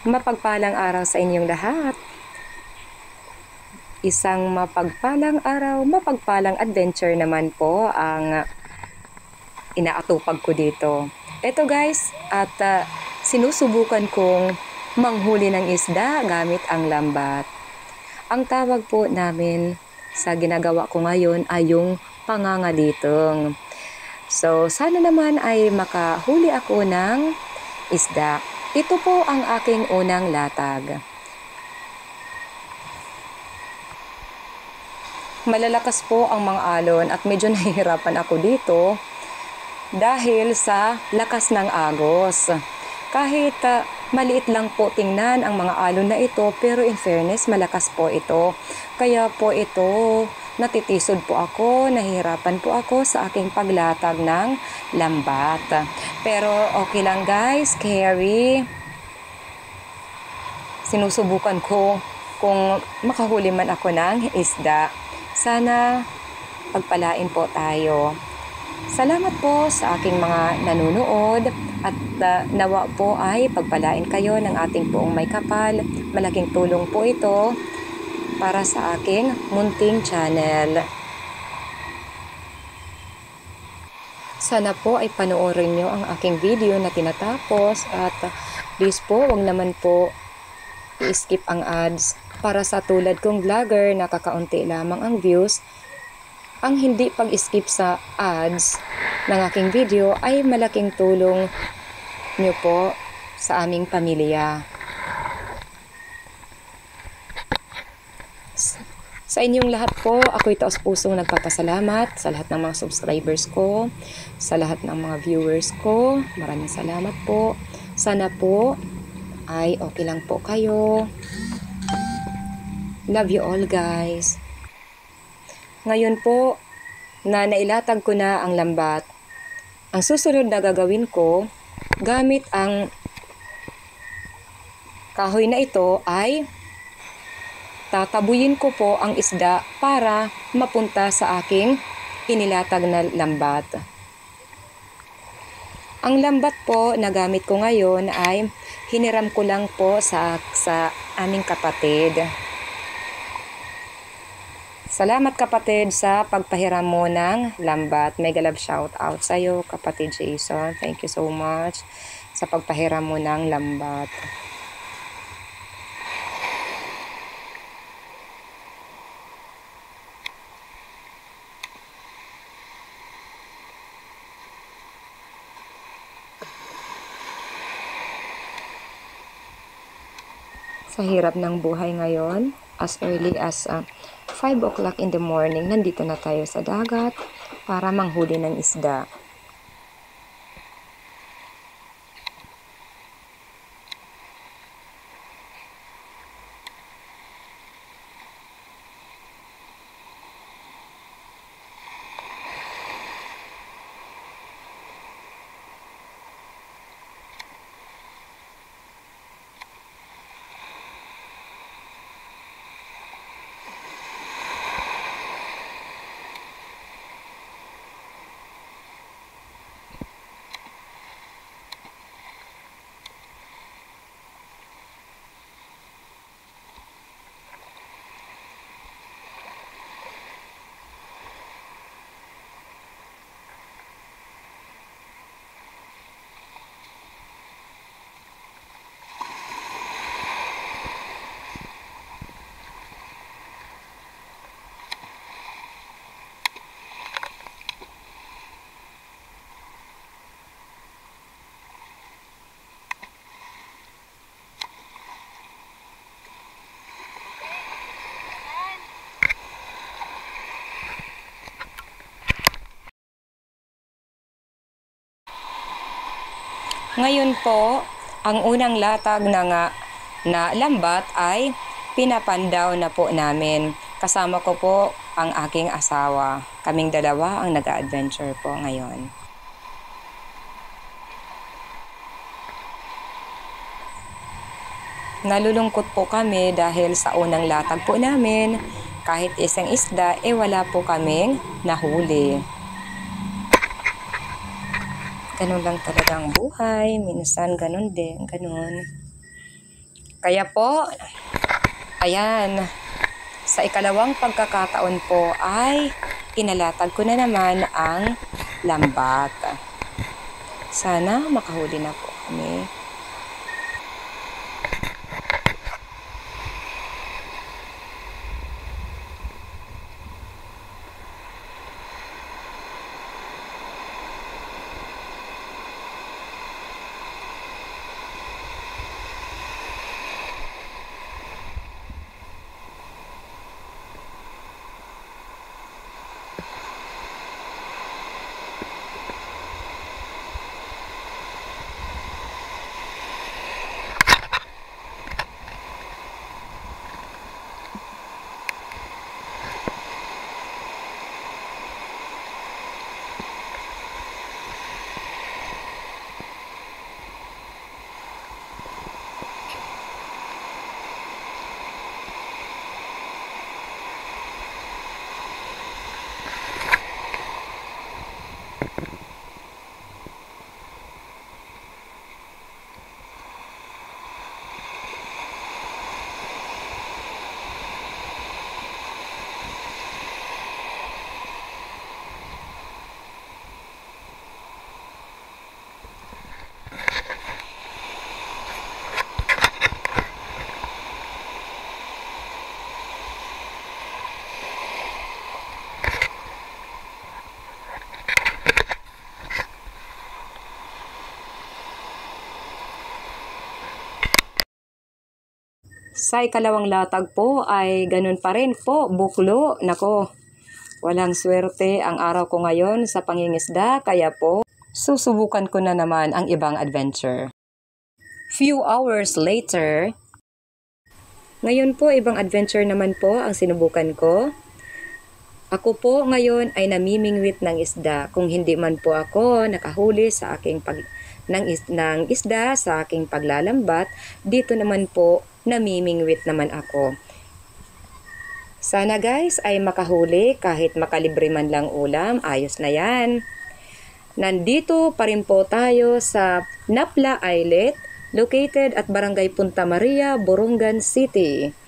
Mapagpalang araw sa inyong lahat. Isang mapagpalang araw, mapagpalang adventure naman po ang inaatupag ko dito. Ito guys, at sinusubukan kong manghuli ng isda gamit ang lambat. Ang tawag po namin sa ginagawa ko ngayon ay yung pangangalitong. So, sana naman ay makahuli ako ng isda. Ito po ang aking unang latag. Malalakas po ang mga alon at medyo nahihirapan ako dito dahil sa lakas ng agos. Kahit maliit lang po tingnan ang mga alon na ito, pero in fairness malakas po ito. Kaya po ito, natitisod po ako, nahihirapan po ako sa aking paglatag ng lambat. Pero okay lang guys, carry. Sinusubukan ko kung makahuli man ako ng isda. Sana pagpalain po tayo. Salamat po sa aking mga nanonood at nawa po ay pagpalain kayo ng ating poong may kapal. Malaking tulong po ito para sa aking munting channel. Sana po ay panoorin nyo ang aking video na tinatapos at please po wag naman po i-skip ang ads. Para sa tulad kong vlogger na kakaunti lamang ang views, ang hindi pag-skip sa ads ng aking video ay malaking tulong nyo po sa aming pamilya. Sa inyong lahat po, ako'y taos-pusong nagpapasalamat sa lahat ng mga subscribers ko, sa lahat ng mga viewers ko. Maraming salamat po. Sana po ay okay lang po kayo. Love you all guys. Ngayon po na nailatag ko na ang lambat, ang susunod na gagawin ko gamit ang kahoy na ito ay tatabuyin ko po ang isda para mapunta sa aking inilatag na lambat. Ang lambat po na gamit ko ngayon ay hiniram ko lang po sa aming kapatid. Salamat kapatid sa pagpahiram mo ng lambat. Mega love shout out sa iyo kapatid Jason. Thank you so much sa pagpahiram mo ng lambat. Sa hirap ng buhay ngayon, as early as 5 o'clock in the morning, nandito na tayo sa dagat para manghuli ng isda. Ngayon po, ang unang latag na lambat ay pinapandaw na po namin. Kasama ko po ang aking asawa. Kaming dalawa ang nag-adventure po ngayon. Nalulungkot po kami dahil sa unang latag po namin, kahit isang isda, wala po kaming nahuli. Ganun lang talaga ang buhay. Minsan ganun din. Ganun. Kaya po, ayan, sa ikalawang pagkakataon po ay inalatag ko na naman ang lambat. Sana makahuli na po kami. Sa ikalawang latag po ay ganun pa rin po, buklo. Nako, walang swerte ang araw ko ngayon sa pangingisda, kaya po susubukan ko na naman ang ibang adventure. Few hours later, ngayon po ibang adventure naman po ang sinubukan ko. Ako po ngayon ay namimingwit ng isda. Kung hindi man po ako nakahuli sa aking ng isda sa aking paglalambat, dito naman po namimingwit naman ako. Sana guys ay makahuli kahit makalibre man lang ulam, ayos na yan. Nandito pa rin po tayo sa Napla Islet, located at Barangay Punta Maria, Borongan City.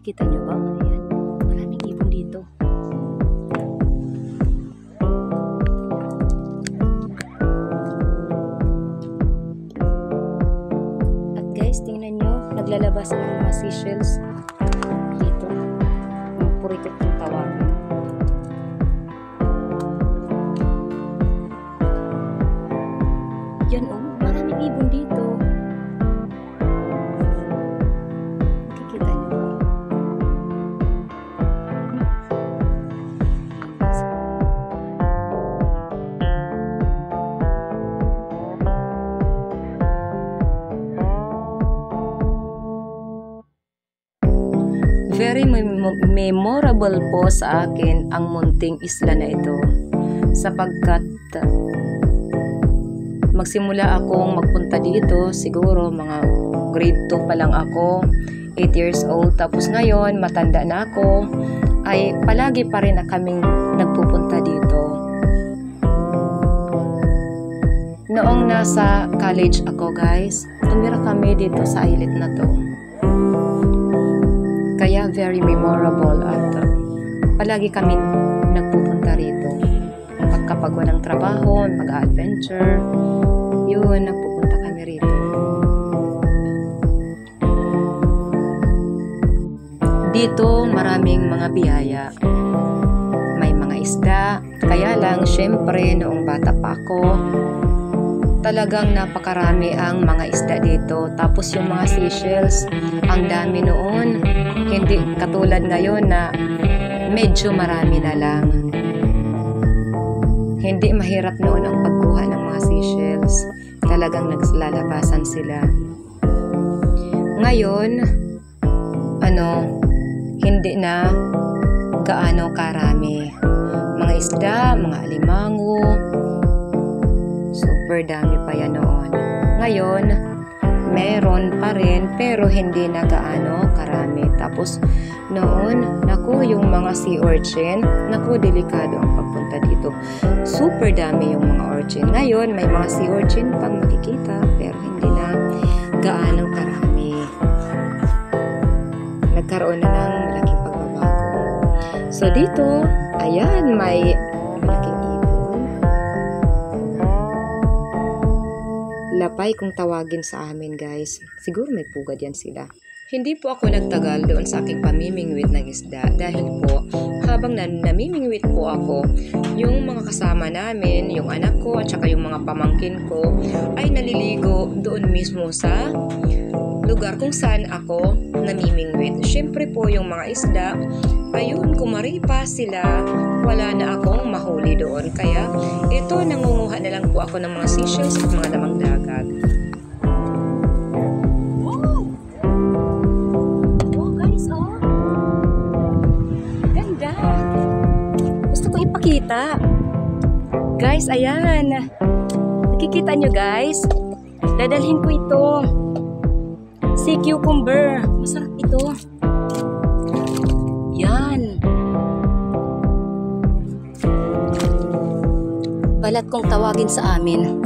Nakikita nyo ba? Ayan. Maraming ibon dito. At guys, tingnan nyo. Naglalabas ang mga seashells dito. Ang purikot ng tawagan. Yan oh, maraming ibon dito. Nakikita nyo. Very memorable po sa akin ang munting isla na ito sapagkat magsimula akong magpunta dito siguro mga grade 2 pa lang ako, 8 years old, tapos ngayon matanda na ako ay palagi pa rin na kaming nagpupunta dito. Noong nasa college ako guys, tumira kami dito sa islet na to. Kaya very memorable at palagi kami nagpupunta rito. Kapag walang trabaho, mag-adventure, yun, nagpupunta kami rito. Dito, maraming mga biyaya. May mga isda. Kaya lang, syempre, noong bata pa ako, talagang napakarami ang mga isda dito. Tapos yung mga seashells, ang dami noon. Hindi katulad ngayon na medyo marami na lang. Hindi mahirap noon ang pagkuha ng mga seashells. Talagang naglalabasan sila. Ngayon, hindi na gaano karami. Mga isda, mga alimango, super dami pa yan noon. Ngayon, meron pa rin pero hindi na gaano karami. Tapos noon, naku, yung mga sea urchin, naku, delikado ang pagpunta dito. Super dami yung mga urchin. Ngayon, may mga sea urchin pang makikita pero hindi na gaano karami. Nagkaroon na ng malaking pagbabago. So dito, ayan, may malaking ibon. Lapay kung tawagin sa amin guys. Siguro may pugad yan sila. Hindi po ako nagtagal doon sa aking pamimingwit ng isda dahil po habang namimingwit po ako, yung mga kasama namin, yung anak ko at saka yung mga pamangkin ko ay naliligo doon mismo sa lugar kung saan ako namimingwit. Syempre po yung mga isda, ayun, kumaripa sila, wala na akong mahuli doon. Kaya ito, nangunguha na lang po ako ng mga seashells at mga lamang dagat. Kita. Guys, ayan. Nakikita nyo guys? Dadalhin ko ito. Sea cucumber. Masarap ito. Yan. Balat kong tawagin sa amin.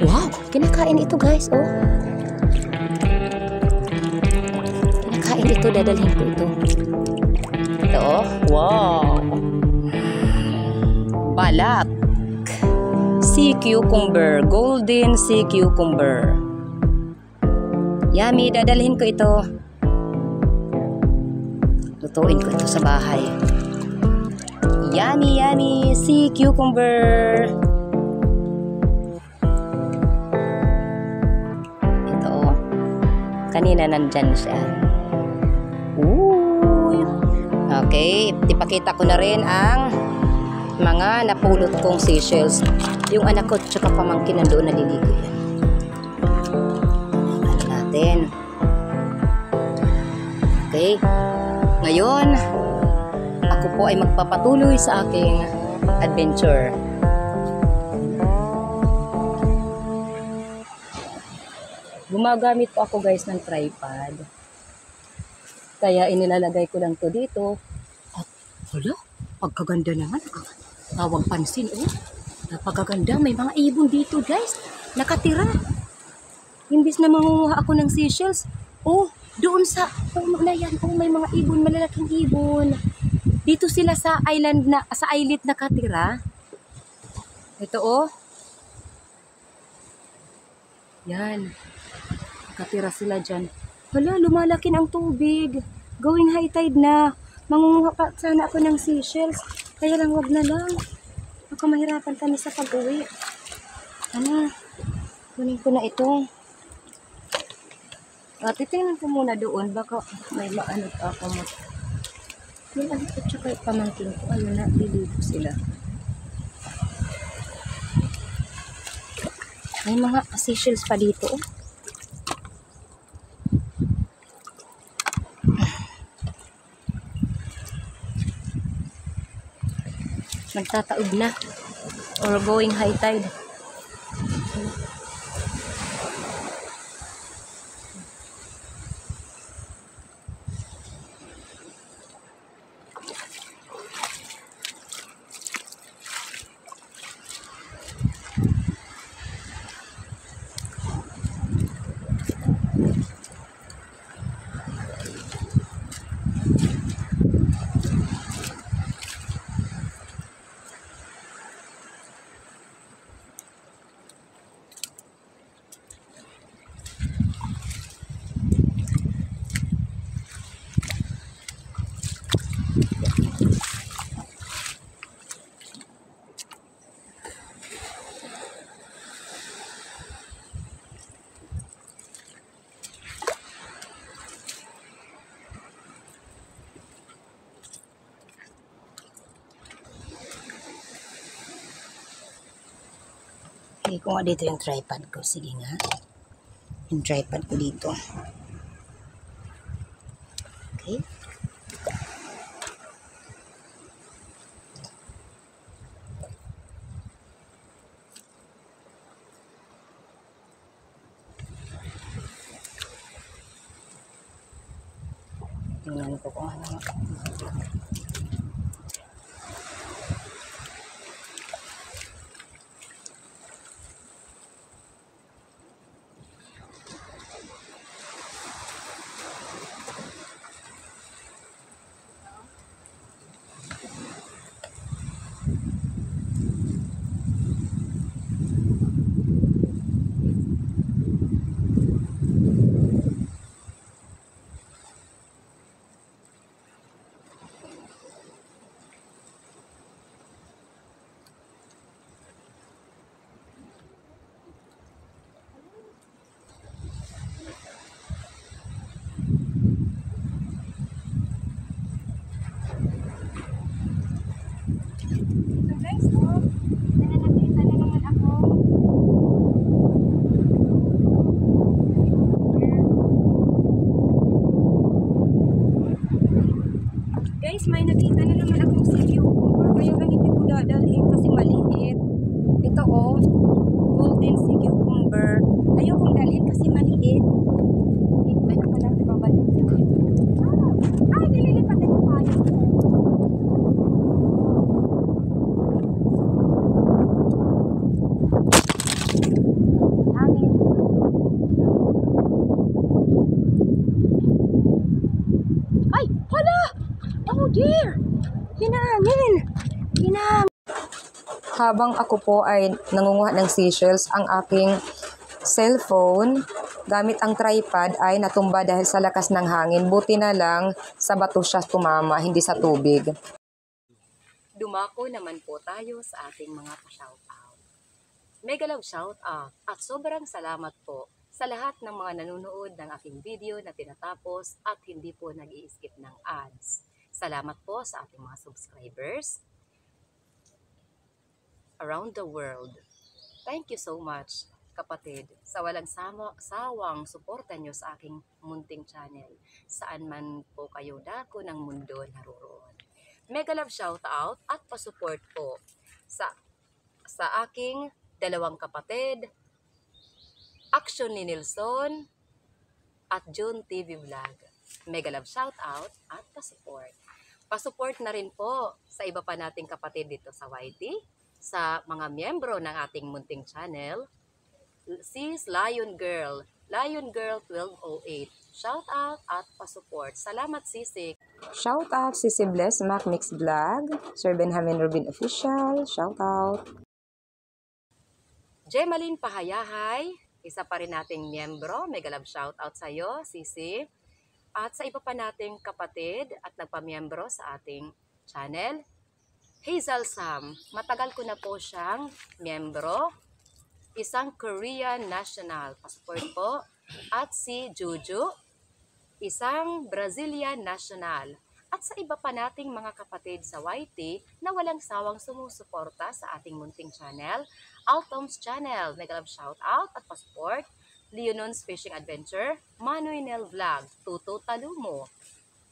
Wow, kinakain ito guys, oh. Kinakain ito, dadalhin ko ito. Ito, oh. Wow. Balat. Sea cucumber. Golden sea cucumber. Yummy. Dadalhin ko ito. Lutuin ko ito sa bahay. Yummy, yummy. Sea cucumber. Ito. Kanina nandyan siya. Ooh. Okay. Ipakita ko na rin ang mga napulot kong seashells. Yung anak ko tsaka pamangkin nandoon naliligo yan. Ano natin. Okay. Ngayon, ako po ay magpapatuloy sa aking adventure. Gumagamit po ako guys ng tripod. Kaya inilalagay ko lang to dito. At hala, pagkaganda naman. Tawag pansin, oh. Napakaganda. May mga ibon dito, guys. Nakatira. Imbis na mangunguha ako ng seashells, oh, Doon sa puno na yan, oh, may mga ibon, malalaking ibon. Dito sila sa island na, sa islet nakatira. Ito oh. Yan. Nakatira sila dyan. Hala, lumalaki na ang tubig. Going high tide na. Mangunguha pa sana ako ng seashells. Kaya lang, wag na lang. Baka mahirapan kami sa pag-uwi. Ano? Kunin ko na ito. Titingnan ko muna doon. Baka may maano pa ako mo. Yung anak ko tsaka pamangkin ko. Ayun na, liligo sila. May mga seashells pa dito. Oh. Nagtataob na. Or going high tide. Okay, kung nga dito yung tripod ko. Sige nga. Yung tripod ko dito. Okay. Tingnan ko kung ano. Guys, may nakita na naman akong sea cucumber. Kaya lang hindi ko dadalhin kasi maliit. Ito oh, golden sea cucumber. Ayaw kong dalhin kasi maliit. Ano pa lang, babalik na. Ay, nililipat na yung payo. Hangin. Ay, hala! Oh dear! Hinangin! Hinangin! Habang ako po ay nangunguha ng seashells, ang aking cellphone gamit ang tripod ay natumba dahil sa lakas ng hangin. Buti na lang sa bato siya tumama, hindi sa tubig. Dumako naman po tayo sa ating mga pa-shoutout. Mega love shoutout at sobrang salamat po sa lahat ng mga nanonood ng aking video na tinatapos at hindi po nag-i-skip ng ads. Salamat po sa ating mga subscribers around the world. Thank you so much, kapatid, sa walang sawang suporta nyo sa aking munting channel. Saan man po kayo dako ng mundo naroroon. Mega love shoutout at pasupport po sa aking dalawang kapatid, Action ni Nilson at June TV Vlog. Mega love shoutout at pasupport. Pasupport na rin po sa iba pa nating kapatid dito sa YT, sa mga miyembro ng ating munting channel, Sis Lion Girl, Lion Girl 1208. Shout out at pasupport. Salamat Sisik. Shout out si Bless Mac Mix Vlog, Sir Benjamin Rubin Official, shout out. Gemaline Pahayahay, isa pa rin nating miyembro. Mega love shout out sa iyo, Sisi. At sa iba pa nating kapatid at nagpamiyembro sa ating channel. Hazel Sam, matagal ko na po siyang miyembro. Isang Korean national, passport po. At si Juju, isang Brazilian national. At sa iba pa nating mga kapatid sa YT na walang sawang sumusuporta sa ating munting channel, Altom's Channel, mega love shout out at passport. Leonon's Fishing Adventure, Manoy Nel Vlog, Tuto Talumo,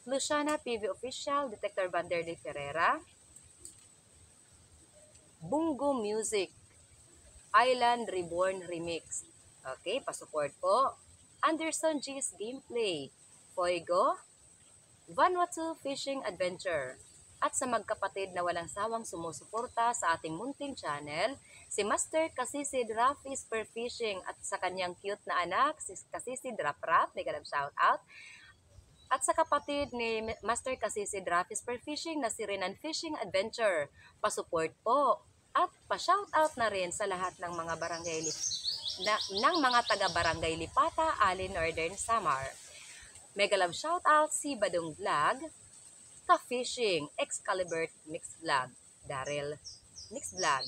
Luciana PV Official, Detector Vanderlei Ferreira, Bungo Music, Island Reborn Remix. Okay, pasupport po. Anderson G's Gameplay, Foigo, Vanuatu Fishing Adventure. At sa magkapatid na walang sawang sumusuporta sa ating munting channel, si Master Kasisid Rafi Spur Fishing at sa kanyang cute na anak, si Kasisid Rap Rap, mega love shout out. At sa kapatid ni Master Kasisid Rafi Spur Fishing na si Renan Fishing Adventure, pasupport po. At pa-shout out na rin sa lahat ng mga barangay ng mga taga-barangay Lipata, Alin, Northern Samar. Mega love shout out si Badong Vlog, Ka-Fishing, Excalibur Mix Vlog, Daryl Mix Vlog,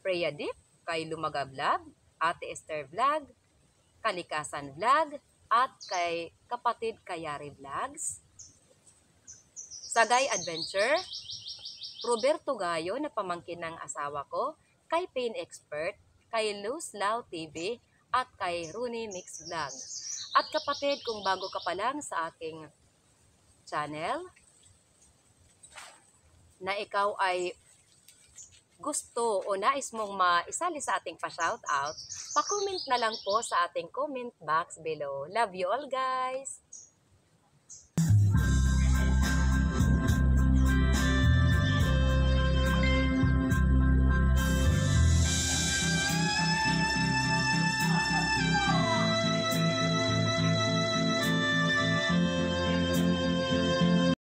Freya Dip, kay Lumaga Vlog, Ate Esther Vlog, Kalikasan Vlog, at kay kapatid Kayari Vlogs, Sagay Adventure, Roberto Gayo na pamangkin ng asawa ko, kay Pain Expert, kay Luz Lau TV, at kay Rooney Mix Vlog. At kapatid, kung bago ka pa lang sa aking channel, na ikaw ay gusto o nais mong maisali sa ating pa-shoutout, pa-comment na lang po sa ating comment box below. Love you all guys!